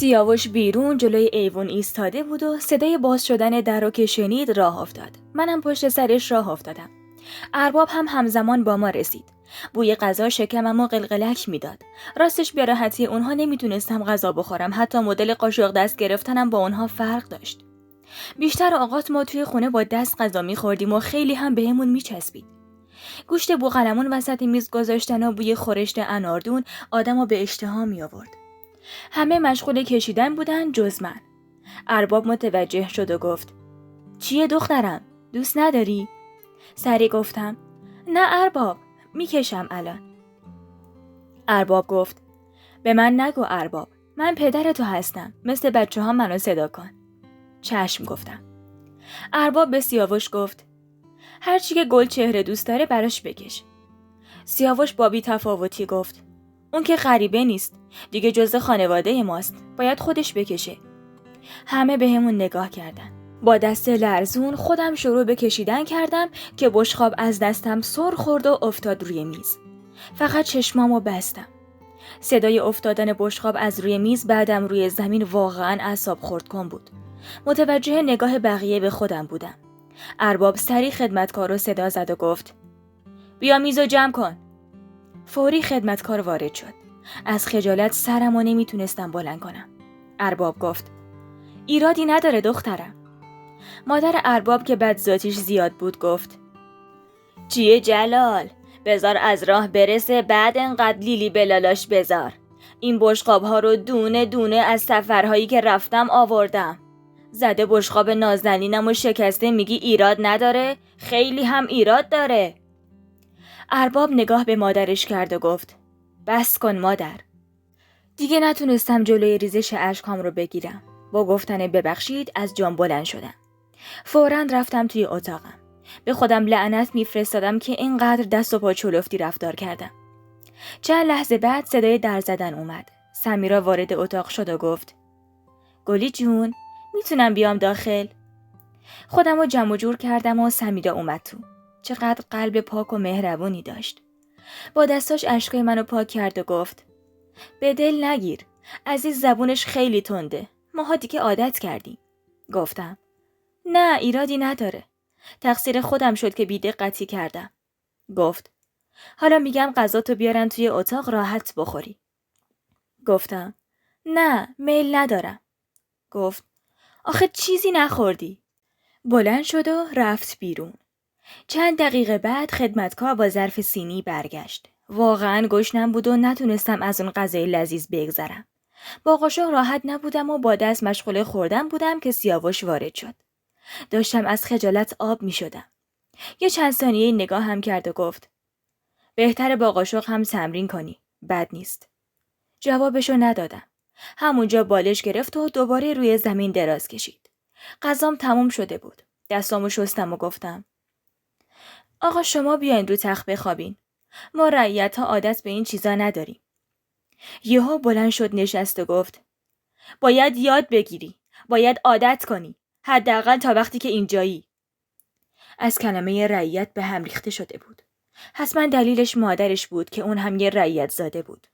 سیاوش بیرون جلوی ایوون ایستاده بود و صدای باز شدن در رو که شنید راه افتاد. منم پشت سرش راه افتادم. ارباب هم همزمان با ما رسید. بوی غذا شکممو قلقلک میداد. راستش به راحتی اونها نمیتونستم غذا بخورم، حتی مدل قاشق دست گرفتنم با اونها فرق داشت. بیشتر اوقات ما توی خونه با دست غذا میخوردیم و خیلی هم بهمون میچسبید. گوشت بوقلمون وسط میز گذاشتن و بوی خورشت اناردون آدمو به اشتها می آورد. همه مشغول کشیدن بودن جز من. ارباب متوجه شد و گفت: چیه دخترم؟ دوست نداری؟ سری گفتم: نه ارباب، میکشم الان. ارباب گفت: به من نگو ارباب، من پدر تو هستم، مثل بچه ها منو صدا کن. چشم گفتم. ارباب به سیاوش گفت: هرچی که گل چهره دوست داره براش بکش. سیاوش با بی تفاوتی گفت: اون که غریبه نیست، دیگه جزء خانواده ماست، باید خودش بکشه. همه به همون نگاه کردن. با دست لرزون خودم شروع به کشیدن کردم که بشقاب از دستم سر خورد و افتاد روی میز. فقط چشمامو بستم. صدای افتادن بشقاب از روی میز بعدم روی زمین واقعاً اعصاب خورد کن بود. متوجه نگاه بقیه به خودم بودم. ارباب سری خدمتکار رو صدا زد و گفت: بیا میزو جمع کن. فوری خدمتکار وارد شد. از خجالت سرمو نمیتونستم بلند کنم. ارباب گفت: ایرادی نداره دخترم. مادر ارباب که بد ذاتیش زیاد بود گفت: چیه جلال؟ بذار از راه برسه، بعد انقدر لیلی بلالاش بذار. این بشقاب ها رو دونه دونه از سفرهایی که رفتم آوردم. زده بشقاب نازنینم و شکسته میگی ایراد نداره؟ خیلی هم ایراد داره. ارباب نگاه به مادرش کرد و گفت: بس کن مادر. دیگه نتونستم جلوی ریزش اشکام رو بگیرم. با گفتن ببخشید از جام بلند شدم. فوراً رفتم توی اتاقم. به خودم لعنت میفرستادم که اینقدر دست و پا چلفتی رفتار کردم. چند لحظه بعد صدای در زدن اومد. سمیرا وارد اتاق شد و گفت: گلی جون، میتونم بیام داخل؟ خودم رو جمع و جور کردم و سمیرا اومد تو. چقدر قلب پاک و مهربونی داشت. با دستاش اشکای منو پاک کرد و گفت: به دل نگیر، عزیز زبونش خیلی تنده، ماها دیگه عادت کردیم. گفتم: نه ایرادی نداره، تقصیر خودم شد که بی‌دقتی کردم. گفت: حالا میگم غذاتو بیارن توی اتاق راحت بخوری. گفتم: نه میل ندارم. گفت: آخه چیزی نخوردی. بلند شد و رفت بیرون. چند دقیقه بعد خدمتکار با ظرف سینی برگشت. واقعاً گشنم بود و نتونستم از اون غذای لذیذ بگذرم. با قاشق راحت نبودم و با دست مشغول خوردن بودم که سیاوش وارد شد. داشتم از خجالت آب می شدم. یه چند ثانیه نگاه هم کرد و گفت: بهتره با قاشق هم تمرین کنی، بد نیست. جوابشو ندادم. همونجا بالش گرفت و دوباره روی زمین دراز کشید. غذام تموم شده بود. دستامو شستم و گفتم: آقا شما بیاین رو تخت بخوابین. ما رعیت‌ها عادت به این چیزا نداریم. یهو بلند شد نشست و گفت: باید یاد بگیری. باید عادت کنی. حداقل تا وقتی که اینجایی. از کلمه رعیت به هم ریخته شده بود. حتما دلیلش مادرش بود که اون هم یه رعیت زاده بود.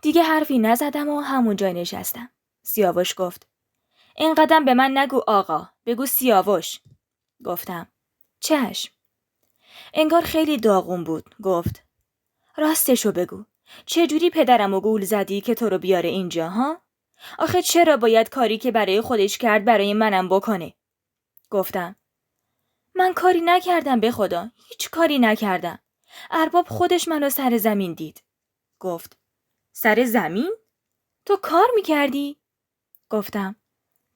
دیگه حرفی نزدم و همونجا نشستم. سیاوش گفت: این قدم به من نگو آقا، بگو سیاوش. گفتم: چشم. انگار خیلی داغون بود. گفت: راستشو بگو. چجوری پدرمو گول زدی که تو رو بیاره اینجا ها؟ آخه چرا باید کاری که برای خودش کرد برای منم بکنه؟ گفتم: من کاری نکردم به خدا، هیچ کاری نکردم. ارباب خودش منو سر زمین دید. گفت: سر زمین؟ تو کار میکردی؟ گفتم: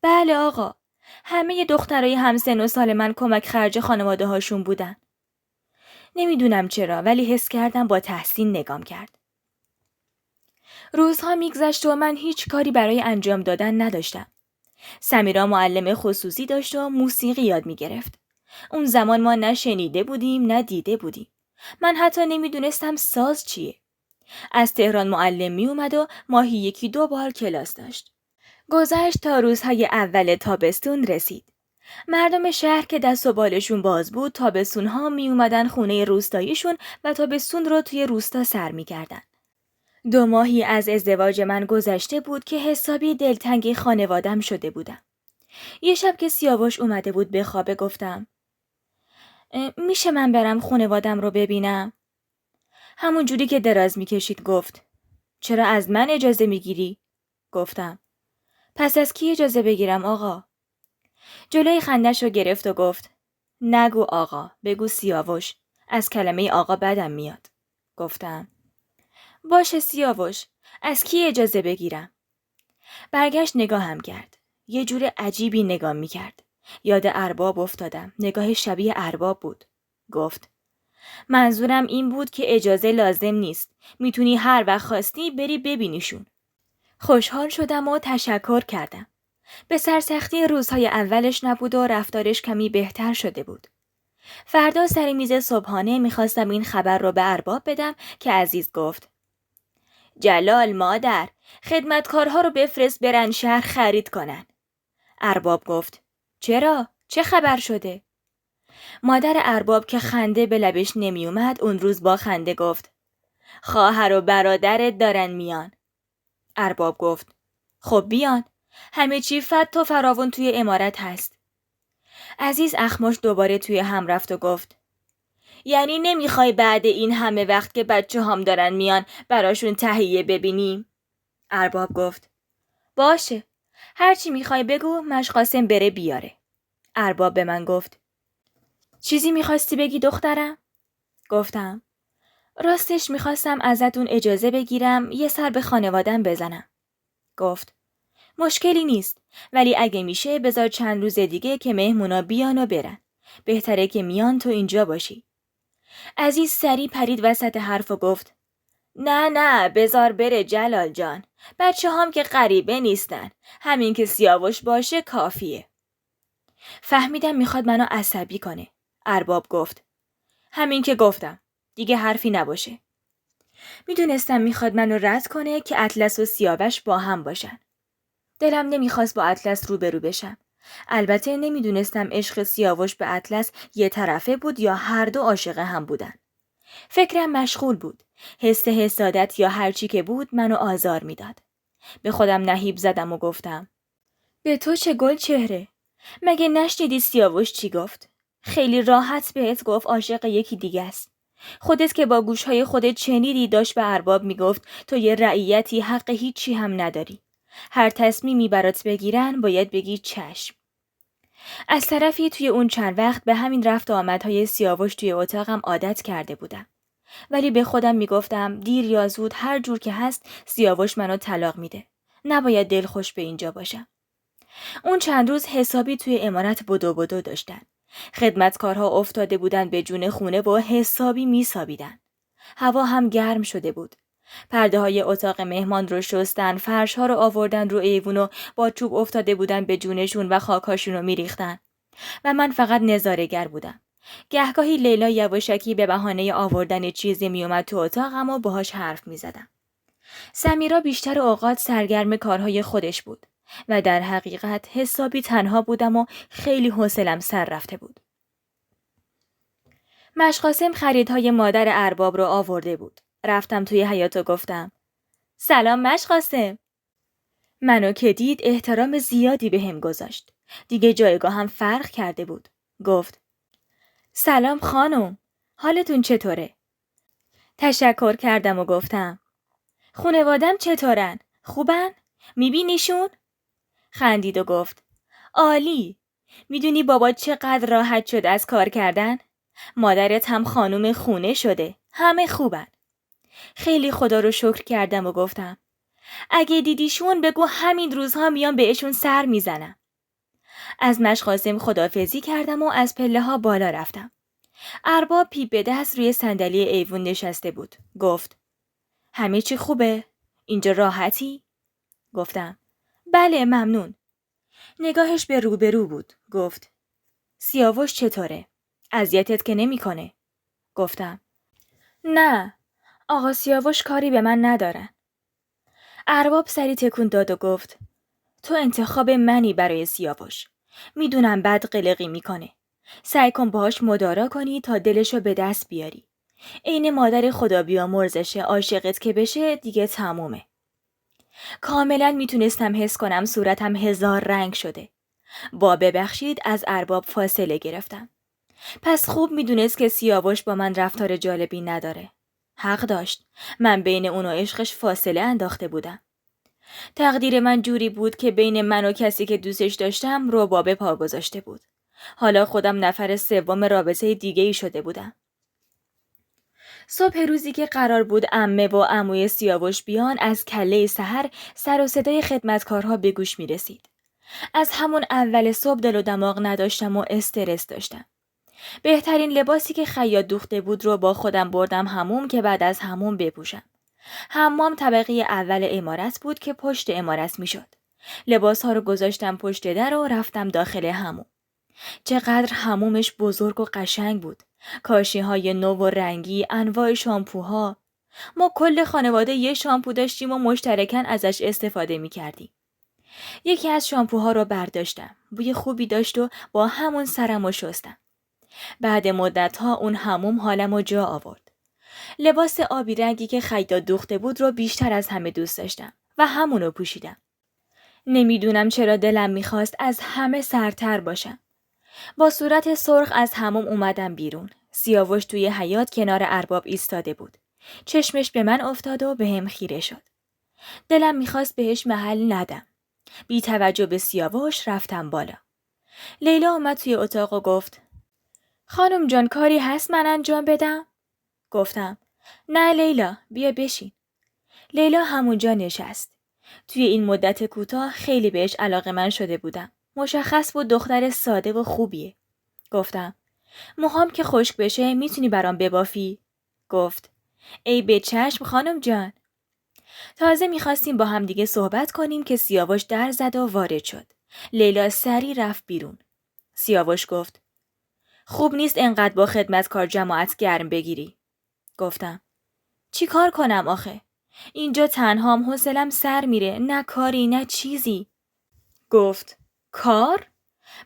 بله آقا، همه دخترای همسن و سال من کمک خرج خانواده هاشون بودن. نمیدونم چرا ولی حس کردم با تحسین نگام کرد. روزها میگذشت و من هیچ کاری برای انجام دادن نداشتم. سمیرا معلم خصوصی داشت و موسیقی یاد میگرفت. اون زمان ما نه شنیده بودیم نه دیده بودیم. من حتی نمیدونستم ساز چیه. از تهران معلم می اومد و ماهی 1-2 بار کلاس داشت. گذشت تا روزهای اول تابستون رسید. مردم شهر که دست و بالشون باز بود تابستونها می اومدن خونه روستاییشون و تابستون رو توی روستا سر می کردن. 2 ماهی از ازدواج من گذشته بود که حسابی دلتنگ خانوادم شده بودم. یه شب که سیاوش اومده بود به خوابه گفتم میشه من برم خانوادم رو ببینم؟ همون جوری که دراز میکشید گفت چرا از من اجازه میگیری؟ گفتم پس از کی اجازه بگیرم آقا؟ جلوی خندش رو گرفت و گفت نگو آقا، بگو سیاوش، از کلمه آقا بدم میاد. گفتم باشه سیاوش، از کی اجازه بگیرم؟ برگشت نگاهم کرد. یه جور عجیبی نگاه میکرد. یاد ارباب افتادم. نگاه شبیه ارباب بود. گفت منظورم این بود که اجازه لازم نیست. میتونی هر وقت خواستی بری ببینیشون. خوشحال شدم و تشکر کردم. به سرسختی روزهای اولش نبود و رفتارش کمی بهتر شده بود. فردا سر میز صبحانه میخواستم این خبر رو به ارباب بدم که عزیز گفت جلال مادر، خدمتکارها رو بفرست برن شهر خرید کنن. ارباب گفت چرا؟ چه خبر شده؟ مادر ارباب که خنده به لبش نمی اومد اون روز با خنده گفت خواهر و برادرت دارن میان. ارباب گفت خب بیان، همه چی فت و فراوون توی عمارت هست. عزیز اخماش دوباره توی هم رفت و گفت یعنی نمیخوای بعد این همه وقت که بچه هم دارن میان براشون تهیه ببینیم؟ ارباب گفت باشه، هرچی میخوای بگو، مشقاسم بره بیاره. ارباب به من گفت چیزی میخواستی بگی دخترم؟ گفتم راستش میخواستم ازتون اجازه بگیرم یه سر به خانوادم بزنم. گفت مشکلی نیست، ولی اگه میشه بذار چند روز دیگه که مهمونا بیان و برن. بهتره که میان تو اینجا باشی. عزیز سری پرید وسط حرف و گفت نه بذار بره جلال جان. بچه هم که غریبه نیستن. همین که سیاوش باشه کافیه. فهمیدم میخواد منو عصبی کنه. ارباب گفت همین که گفتم. دیگه حرفی نباشه. میدونستم میخواد منو رد کنه که اطلس و سیاوش با هم باشن. دلم نمیخواست با اطلس روبرو بشم. البته نمیدونستم عشق سیاوش به اطلس یه طرفه بود یا هر دو عاشق هم بودن. فکرم مشغول بود. حس حسادت یا هرچی که بود منو آزار میداد. به خودم نهیب زدم و گفتم به تو چه گل چهره؟ مگه نشنیدی سیاوش چی گفت؟ خیلی راحت بهت گفت عاشق یکی دیگه است. خودت که با گوشهای خودت شنیدی داشت به ارباب میگفت تو یه رعیتی حق هیچی هم نداری. هر تصمیمی برات بگیرن باید بگی چشم. از طرفی توی اون چند وقت به همین رفت و آمدهای سیاوش توی اتاقم عادت کرده بودم. ولی به خودم میگفتم دیر یا زود هر جور که هست سیاوش منو طلاق میده. نباید دلخوش به اینجا باشم. اون چند روز حسابی توی عمارت بدو داشتن. خدمتکارها افتاده بودن به جون خونه و حسابی میسابیدن. هوا هم گرم شده بود. پرده های اتاق مهمان رو شستن، فرش ها رو آوردن رو ایوون و با چوب افتاده بودن به جونشون و خاکاشون رو میریختن. و من فقط نظاره‌گر بودم. گهگاهی لیلا یواشکی به بهانه آوردن چیزی میومد تو اتاقم و باهاش حرف میزدم. سمیرا بیشتر اوقات سرگرم کارهای خودش بود و در حقیقت حسابی تنها بودم و خیلی حوصله‌ام سر رفته بود. مشقاسم خریدهای مادر ارباب رو آورده بود. رفتم توی حیاط و گفتم سلام مشقاسم. منو که دید احترام زیادی بهم گذاشت. دیگه جایگاهم فرق کرده بود. گفت سلام خانم، حالتون چطوره؟ تشکر کردم و گفتم خونوادم چطورن؟ خوبن؟ میبینیشون؟ خندید و گفت عالی. میدونی بابا چقدر راحت شد از کار کردن؟ مادرت هم خانم خونه شده. همه خوبن. خیلی خدا رو شکر کردم و گفتم اگه دیدیشون بگو همین روزها میام بهشون سر میزنم. از مشقاسم خداحافظی کردم و از پله ها بالا رفتم. ارباب پیپ به دست روی صندلی ایوون نشسته بود. گفت همه چی خوبه؟ اینجا راحتی؟ گفتم بله ممنون. نگاهش به روبرو بود. گفت سیاوش چطوره؟ اذیتت که نمیکنه؟ گفتم نه، آقا سیاوش کاری به من ندارن. ارباب سری تکون داد و گفت تو انتخاب منی برای سیاوش. میدونم بد قلقی میکنه. سعی کن باهاش مدارا کنی تا دلشو به دست بیاری. عین مادر خدا بیامرزشه، عاشقت که بشه دیگه تمومه. کاملا میتونستم حس کنم صورتم 1000 رنگ شده. با ببخشید از ارباب فاصله گرفتم. پس خوب میدونست که سیاوش با من رفتار جالبی نداره. حق داشت. من بین اون و عشقش فاصله انداخته بودم. تقدیر من جوری بود که بین من و کسی که دوستش داشتم رباب پا گذاشته بود. حالا خودم نفر سوم رابطه دیگه ای شده بودم. صبح روزی که قرار بود عمه و عموی سیاوش بیان، از کله سحر سر و صدای خدمتکارها به گوش می رسید. از همون اول صبح دل و دماغ نداشتم و استرس داشتم. بهترین لباسی که خیاط دوخته بود رو با خودم بردم حموم که بعد از حموم بپوشم. حمام طبقه اول عمارت بود که پشت عمارت می شد. لباسها رو گذاشتم پشت در و رفتم داخل حموم. چقدر حمومش بزرگ و قشنگ بود. کاشی‌های نو و رنگی، انواع شامپوها. ما کل خانواده یه شامپو داشتیم و مشترکاً ازش استفاده می‌کردیم. یکی از شامپوها رو برداشتم. بوی خوبی داشت و با همون سرمو شستم. بعد مدت‌ها اون حموم حالمو جا آورد. لباس آبی رنگی که خیاط دوخته بود رو بیشتر از همه دوست داشتم و همونو پوشیدم. نمیدونم چرا دلم می‌خواست از همه سرتر باشم. با صورت سرخ از حموم اومدم بیرون. سیاوش توی حیاط کنار ارباب ایستاده بود. چشمش به من افتاد و بهم خیره شد. دلم میخواست بهش محل ندم. بی توجه به سیاوش رفتم بالا. لیلا اومد توی اتاق و گفت: خانم جان کاری هست من انجام بدم؟ گفتم: نه لیلا، بیا بشین. لیلا همونجا نشست. توی این مدت کوتاه خیلی بهش علاقه‌مند شده بودم. مشخص بود دختر ساده و خوبیه. گفتم: موهام که خشک بشه میتونی برام ببافی؟ گفت: ای به چشم خانم جان. تازه میخواستیم با هم دیگه صحبت کنیم که سیاوش در زد و وارد شد. لیلا سری رفت بیرون. سیاوش گفت: خوب نیست انقدر با خدمتکار جماعت گرم بگیری. گفتم: چی کار کنم آخه؟ اینجا تنهام، حوصله‌ام سر میره، نه کاری نه چیزی. گفت: کار؟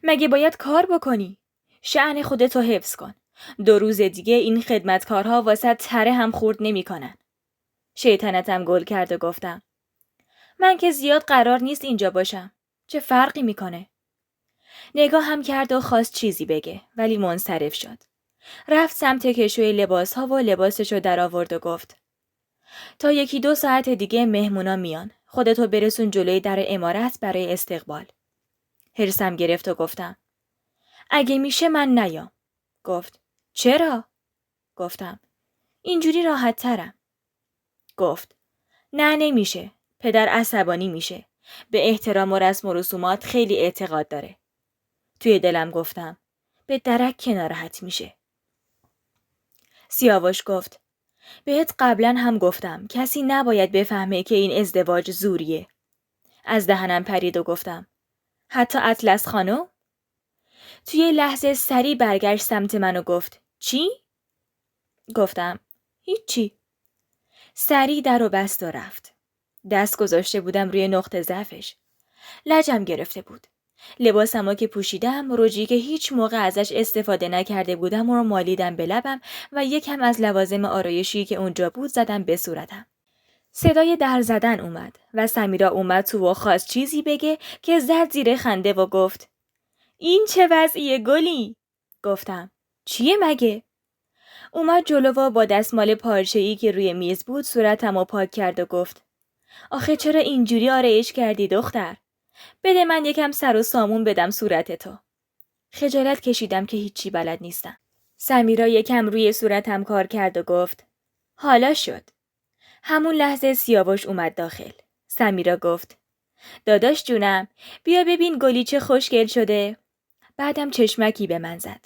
مگه باید کار بکنی؟ شأن خودتو حفظ کن. 2 روز دیگه این خدمتکارها واسه تره هم خورد نمی کنن. شیطنتم گل کرد و گفتم: من که زیاد قرار نیست اینجا باشم. چه فرقی میکنه؟ نگاه هم کرد و خواست چیزی بگه ولی منصرف شد. رفت سمت کشوی لباسها و لباسشو در آورد و گفت: تا 1-2 ساعت دیگه مهمونا میان. خودتو برسون جلوی در عمارت برای استقبال. حرصم گرفت و گفتم: اگه میشه من نیام. گفت: چرا؟ گفتم: اینجوری راحت ترم. گفت: نه نمیشه. پدر عصبانی میشه. به احترام و رسم و رسومات خیلی اعتقاد داره. توی دلم گفتم: به درک که ناراحت میشه. سیاوش گفت: بهت قبلا هم گفتم کسی نباید بفهمه که این ازدواج زوریه. از دهنم پرید و گفتم: حتی اطلس خانم؟ توی لحظه سری برگشت سمت من و گفت: چی؟ گفتم: هیچی. سری در و بست و رفت. دست گذاشته بودم روی نقطه ضعفش. لجم گرفته بود. لباسمو که پوشیدم، رجی که هیچ موقع ازش استفاده نکرده بودم رو مالیدم به لبم و یکم از لوازم آرایشی که اونجا بود زدم به صورتم. صدای در زدن اومد و سمیرا اومد تو و خواست چیزی بگه که زد زیر خنده و گفت: این چه وضعیه گلی؟ گفتم: چیه مگه؟ اومد جلو و با دستمال پارچه‌ای که روی میز بود صورتمو پاک کرد و گفت: آخه چرا اینجوری آرایش کردی دختر؟ بده من یکم سر و سامون بدم صورت تو. خجالت کشیدم که هیچی بلد نیستم. سمیرا یکم روی صورتم کار کرد و گفت: حالا شد. همون لحظه سیاوش اومد داخل. سمیرا گفت: داداش جونم، بیا ببین گلی چه خوشگل شده. بعدم چشمکی به من زد.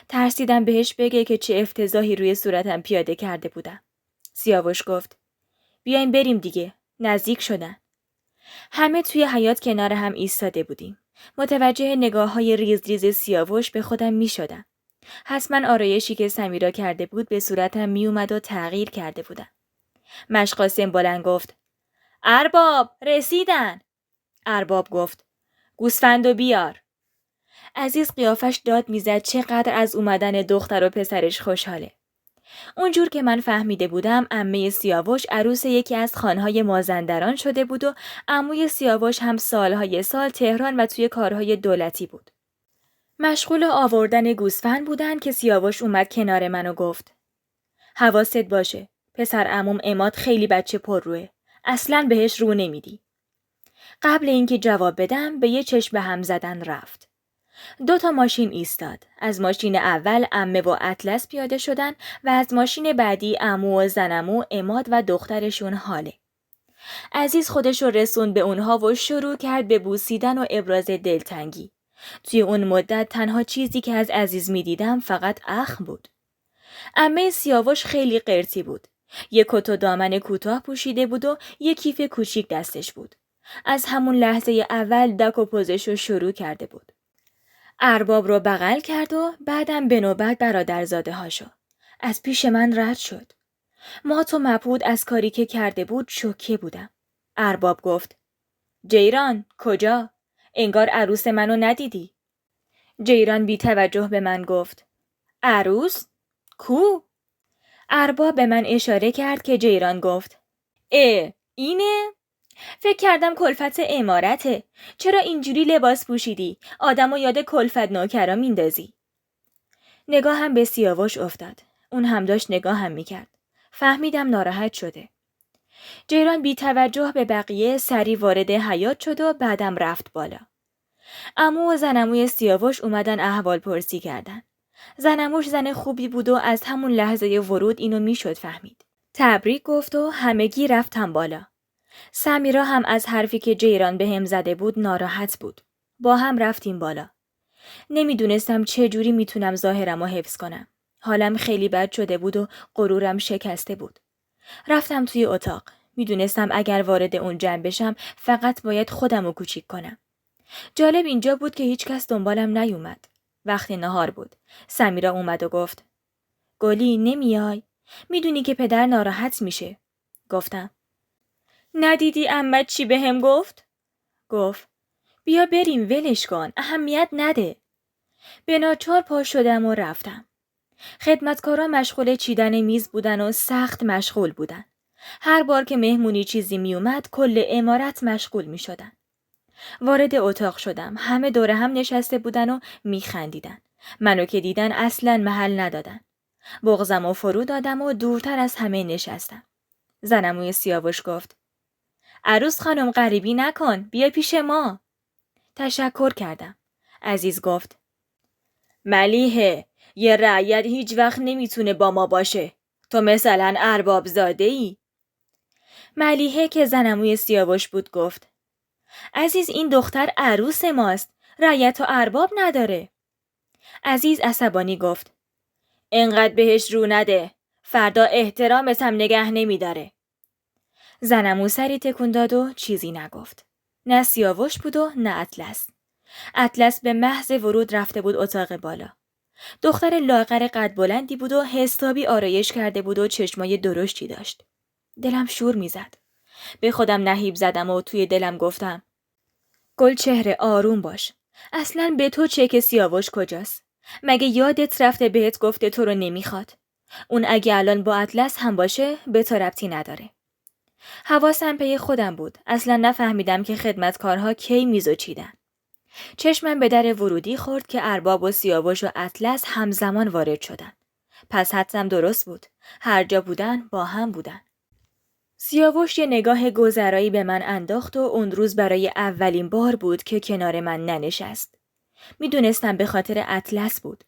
ترسیدم بهش بگه که چه افتضاحی روی صورتم پیاده کرده بودم. سیاوش گفت: بیایم بریم دیگه. نزدیک شدن. همه توی حیاط کنار هم ایستاده بودیم. متوجه نگاه‌های ریز ریز سیاوش به خودم می شدم. حتما آرایشی که سمیرا کرده بود به صورتم می اومد و تغییر کرده بودم. مشقاسم بلند گفت: ارباب رسیدن. ارباب گفت: گوسفندو بیار. عزیز قیافش داد میزد چقدر از اومدن دختر و پسرش خوشحاله. اونجور که من فهمیده بودم عمه سیاوش عروس یکی از خانهای مازندران شده بود و عموی سیاوش هم سالهای سال تهران و توی کارهای دولتی بود. مشغول آوردن گوسفند بودن که سیاوش اومد کنار من و گفت: حواست باشه، پسر عموم عماد خیلی بچه پرروه. اصلاً بهش رو نمیدی. قبل اینکه جواب بدم به یه چشم به هم زدن رفت. 2 ماشین ایستاد. از ماشین اول عمه و اطلس پیاده شدن و از ماشین بعدی عمو و زنمو، عماد و دخترشون حاله. عزیز خودش رو رسوند به اونها و شروع کرد به بوسیدن و ابراز دلتنگی. توی اون مدت تنها چیزی که از عزیز میدیدم فقط اخم بود. عمه سیاوش خیلی قرتی بود. یک کت و دامن کوتاه پوشیده بود و یک کیف کوچیک دستش بود. از همون لحظه اول دک و پوزش رو شروع کرده بود. ارباب رو بغل کرد و بعدم به نوبت برادرزاده هاشو. از پیش من رد شد. مات و مبهوت از کاری که کرده بود شوکه بودم. ارباب گفت: جیران کجا؟ انگار عروس منو ندیدی. جیران بی توجه به من گفت: عروس؟ کو؟ ارباب به من اشاره کرد که جیران گفت: اینه؟ فکر کردم کلفت عمارته. چرا اینجوری لباس پوشیدی؟ آدمو یاد کلفت نوکرا میندازی. نگاهم به سیاوش افتاد. اون هم داشت نگاهم میکرد. فهمیدم ناراحت شده. جیران بی توجه به بقیه سری وارد حیاط شد و بعدم رفت بالا. عمو و زنموی سیاوش اومدن احوال پرسی کردن. زنموش زن خوبی بود و از همون لحظه ورود اینو میشد فهمید. تبریک گفت و همگی رفتم بالا. سمیرا هم از حرفی که جیران به هم زده بود ناراحت بود. با هم رفتیم بالا. نمیدونستم چه جوری میتونم ظاهرمو حفظ کنم. حالم خیلی بد شده بود و غرورم شکسته بود. رفتم توی اتاق. میدونستم اگر وارد اون جمع بشم فقط باید خودمو کوچیک کنم. جالب اینجا بود که هیچ کس دنبالم نیومد. وقت نهار بود. سمیرا اومد و گفت: گلی نمیای؟ میدونی که پدر ناراحت میشه. گفتم: ندیدی عمت چی بهم گفت؟ گفت: بیا بریم ولش کن، اهمیت نده. به ناچار پا شدم و رفتم. خدمتکارا مشغول چیدن میز بودن و سخت مشغول بودن. هر بار که مهمونی چیزی می اومد کل عمارت مشغول می شدن. وارد اتاق شدم. همه دور هم نشسته بودن و می خندیدن. منو که دیدن اصلاً محل ندادن. بغضم و فرو دادم و دورتر از همه نشستم. زنموی سیاوش گفت: عروس خانم غریبی نکن، بیا پیش ما. تشکر کردم. عزیز گفت: ملیحه، یه رعیت هیچ وقت نمیتونه با ما باشه. تو مثلا ارباب زاده ای؟ ملیحه که زنموی سیاوش بود گفت: عزیز این دختر عروس ماست. رعیت و ارباب نداره. عزیز عصبانی گفت: انقدر بهش رو نده. فردا احترامت هم نگه نمیداره. زنمو سری تکون داد و چیزی نگفت. نه سیاوش بود و نه اطلس. اطلس به محض ورود رفته بود اتاق بالا. دختر لاغر قد بلندی بود و حسابی آرایش کرده بود و چشمای درشتی داشت. دلم شور میزد. به خودم نهیب زدم و توی دلم گفتم: گل چهره آروم باش. اصلاً به تو چه که سیاوش کجاست؟ مگه یادت رفته بهت گفته تو رو نمیخواد؟ اون اگه الان با اطلس هم باشه به تو ربطی نداره. حواسم پی خودم بود. اصلا نفهمیدم که خدمتکارها کی میزو چیدن. چشمم به در ورودی خورد که ارباب و سیاوش و اطلس همزمان وارد شدن. پس حدسم درست بود. هر جا بودن با هم بودن. سیاوش یه نگاه گذرایی به من انداخت و اون روز برای اولین بار بود که کنار من ننشست. میدونستم به خاطر اطلس بود.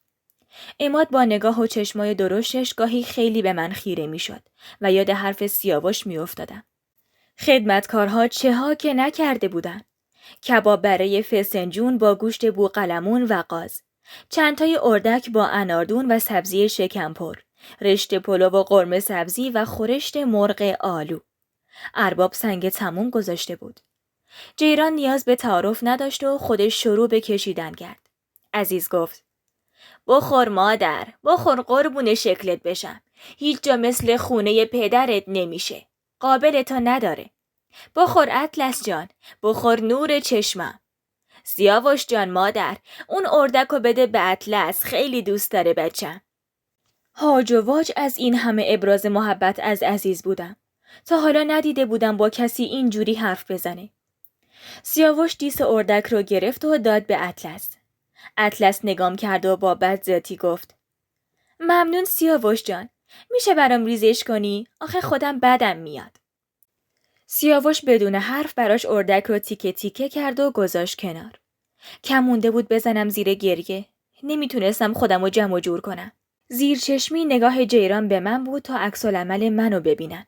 عماد با نگاه و چشمای درشتش گاهی خیلی به من خیره میشد و یاد حرف سیاوش میافتادم. خدمتکارها چه ها که نکرده بودن. کباب برای فسنجون با گوشت بوقلمون و قاز. چندتای اردک با اناردون و سبزی شکمپر. رشته پلو و قرمه سبزی و خورشت مرغ آلو. ارباب سنگ تموم گذاشته بود. جیران نیاز به تعارف نداشت و خودش شروع به کشیدن کرد. عزیز گفت: بخور مادر، بخور قربون شکلت بشم. هیچ جا مثل خونه پدرت نمیشه. قابل تا نداره. بخور اطلس جان، بخور نور چشمم. سیاوش جان مادر، اون اردکو بده به اطلس، خیلی دوست داره بچم. هاج و واج از این همه ابراز محبت از عزیز بودم. تا حالا ندیده بودم با کسی اینجوری حرف بزنه. سیاوش دیس اردک رو گرفت و داد به اطلس. اطلس نگام کرد و با بدذاتی گفت: ممنون سیاوش جان. میشه برام ریزش کنی؟ آخه خودم بدم میاد. سیاوش بدون حرف براش اردک رو تیکه تیکه کرد و گذاشت کنار. کم مونده بود بزنم زیر گریه. نمیتونستم خودم رو جمع و جور کنم. زیر چشمی نگاه جیران به من بود تا عکس‌العمل منو ببینن.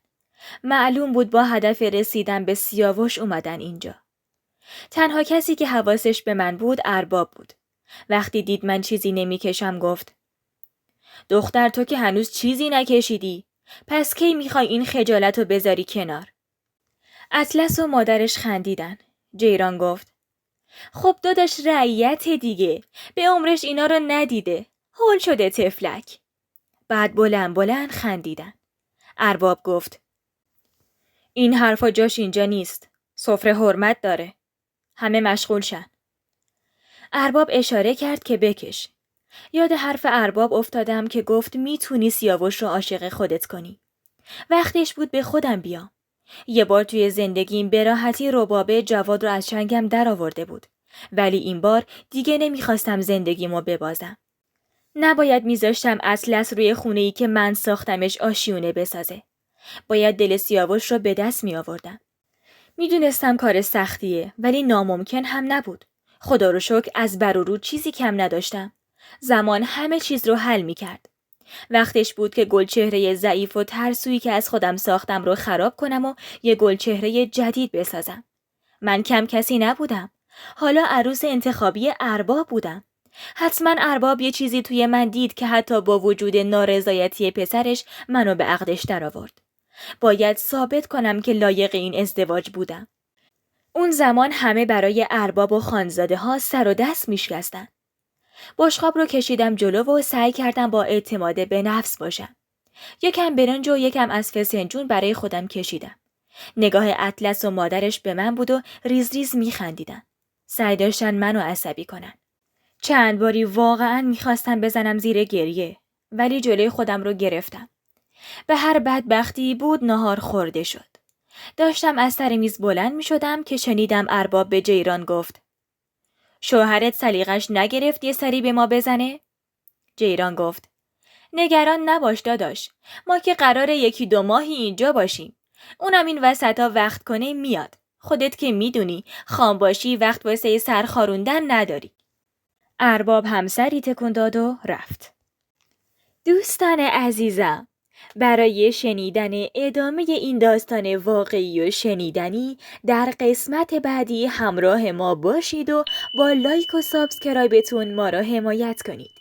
معلوم بود با هدف رسیدن به سیاوش اومدن اینجا. تنها کسی که حواسش به من بود ارباب بود. وقتی دید من چیزی نمیکشم گفت: دختر تو که هنوز چیزی نکشیدی. پس کی میخوای این خجالت رو بذاری کنار؟ اطلس و مادرش خندیدن. جیران گفت: خب داداش رعیت دیگه. به عمرش اینا رو ندیده. هول شده تفلک. بعد بلند بلند خندیدن. ارباب گفت: این حرفا جاش اینجا نیست. سفره حرمت داره. همه مشغول شن. ارباب اشاره کرد که بکش. یاد حرف ارباب افتادم که گفت میتونی سیاوش رو عاشق خودت کنی. وقتش بود به خودم بیام. یه بار توی زندگیم به راحتی ربابه جواد رو از چنگم در آورده بود. ولی این بار دیگه نمیخواستم زندگیمو ببازم. نباید میذاشتم اطلس روی خونه‌ای که من ساختمش آشیونه بسازه. باید دل سیاوش رو به دست می آوردم. میدونستم کار سختیه ولی ناممکن هم نبود. خدا رو شکر از بر و رو چیزی کم نداشتم. زمان همه چیز رو حل می کرد. وقتش بود که گلچهره ضعیف و ترسویی که از خودم ساختم رو خراب کنم و یه گلچهره جدید بسازم. من کم کسی نبودم. حالا عروس انتخابی ارباب بودم. حتما ارباب یه چیزی توی من دید که حتی با وجود نارضایتی پسرش منو به عقدش درآورد. باید ثابت کنم که لایق این ازدواج بودم. اون زمان همه برای ارباب و خانزاده ها سر و دست میشکستن. بشقاب رو کشیدم جلو و سعی کردم با اعتماد به نفس باشم. یکم برنج و یکم از فسنجون برای خودم کشیدم. نگاه اطلس و مادرش به من بود و ریز ریز میخندیدن. سعی داشتن منو عصبی کنن. چند باری واقعا میخواستم بزنم زیر گریه ولی جلوی خودم رو گرفتم. به هر بدبختی بود نهار خورده شد. داشتم از سر میز بلند می شدم که شنیدم ارباب به جیران گفت: شوهرت سلیقش نگرفت یه سری به ما بزنه؟ جیران گفت: نگران نباش داداش. ما که قراره 1-2 ماهی اینجا باشیم. اونم این وسطا وقت کنه میاد. خودت که میدونی خام باشی وقت واسه سرخاروندن نداری. ارباب همسری تکون داد و رفت. دوستان عزیزم، برای شنیدن ادامه این داستان واقعی و شنیدنی در قسمت بعدی همراه ما باشید و با لایک و سابسکرایبتون ما را حمایت کنید.